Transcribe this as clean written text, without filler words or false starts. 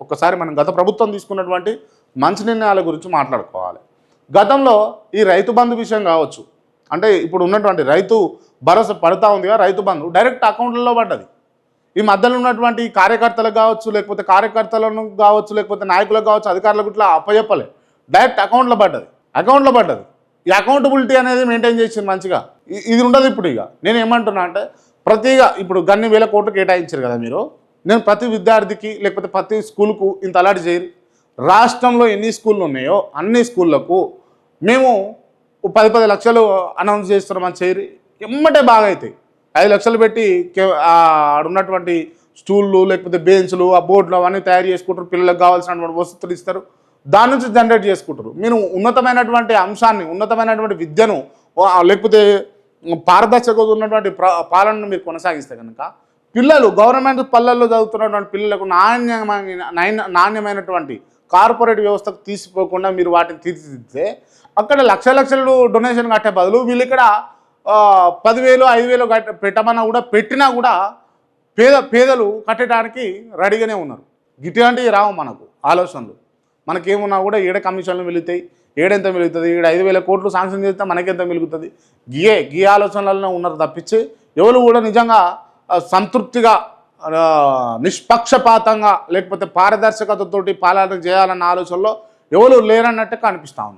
ఒక్కసారి మనం గత ప్రభుత్వం తీసుకున్నటువంటి మంచి నిర్ణయాల గురించి మాట్లాడుకోవాలి. గతంలో ఈ రైతు బంధు విషయం కావచ్చు, అంటే ఇప్పుడు ఉన్నటువంటి రైతు భరోసా పడతా ఉందిగా, రైతు బంధు డైరెక్ట్ అకౌంట్లలో పడ్డది. ఈ మధ్యలో ఉన్నటువంటి కార్యకర్తలకు కావచ్చు, లేకపోతే కార్యకర్తలను కావచ్చు, లేకపోతే నాయకులకు కావచ్చు, అధికారులకు ఇట్లా అప్పచెప్పలే, డైరెక్ట్ అకౌంట్లో పడ్డది. ఈ అకౌంటబిలిటీ అనేది మెయింటైన్ చేసింది మంచిగా. ఇది ఉండదు ఇప్పుడు. ఇక నేను ఏమంటున్నా అంటే ప్రతిగా ఇప్పుడు గన్ని వేల కోట్లు కేటాయించారు కదా మీరు, నేను ప్రతి విద్యార్థికి లేకపోతే ప్రతి స్కూల్కు ఇంత అలాట్ చేయరు. రాష్ట్రంలో ఎన్ని స్కూళ్ళు ఉన్నాయో అన్ని స్కూళ్ళకు మేము 10 లక్షలు అనౌన్స్ చేస్తున్నామని చేయరు. ఎమ్మటే బాగా అవుతాయి. 5 లక్షలు పెట్టి ఆడున్నటువంటి స్టూళ్ళు లేకపోతే బెంచ్లు ఆ బోర్డులు అవన్నీ తయారు చేసుకుంటారు. పిల్లలకు కావాల్సినటువంటి వసతులు ఇస్తారు, దాని నుంచి జనరేట్ చేసుకుంటారు. మీరు ఉన్నతమైనటువంటి అంశాన్ని, ఉన్నతమైనటువంటి విద్యను లేకపోతే పారదర్శకత ఉన్నటువంటి పాలనను మీరు కొనసాగిస్తే కనుక పిల్లలు గవర్నమెంట్ పల్లెల్లో చదువుతున్నటువంటి పిల్లలకు నాణ్యమైనటువంటి కార్పొరేట్ వ్యవస్థకు తీసిపోకుండా మీరు వాటిని తీర్చిదిద్దితే అక్కడ లక్షలు డొనేషన్ కట్టే బదులు వీళ్ళు ఇక్కడ 10,000 5,000 పెట్టమన్నా కూడా పెట్టినా కూడా పేదలు కట్టడానికి రెడీగానే ఉన్నారు. గిట్లాంటివి రావు మనకు ఆలోచనలు. మనకేమున్నా కూడా ఏడ కమిషన్లు మిగులుతాయి, ఏడెంత మిగులుతుంది, 5,000 కోట్లు శాంక్షన్ చేస్తే మనకెంత మిగులుతుంది, గీ ఆలోచనలలో ఉన్నారు తప్పించి ఎవరు కూడా నిజంగా సంతృప్తిగా నిష్పక్షపాతంగా లేకపోతే పారదర్శకతతోటి పాలన చేయాలన్న ఆలోచనలో ఎవరు లేరన్నట్టు కనిపిస్తూ ఉన్నది.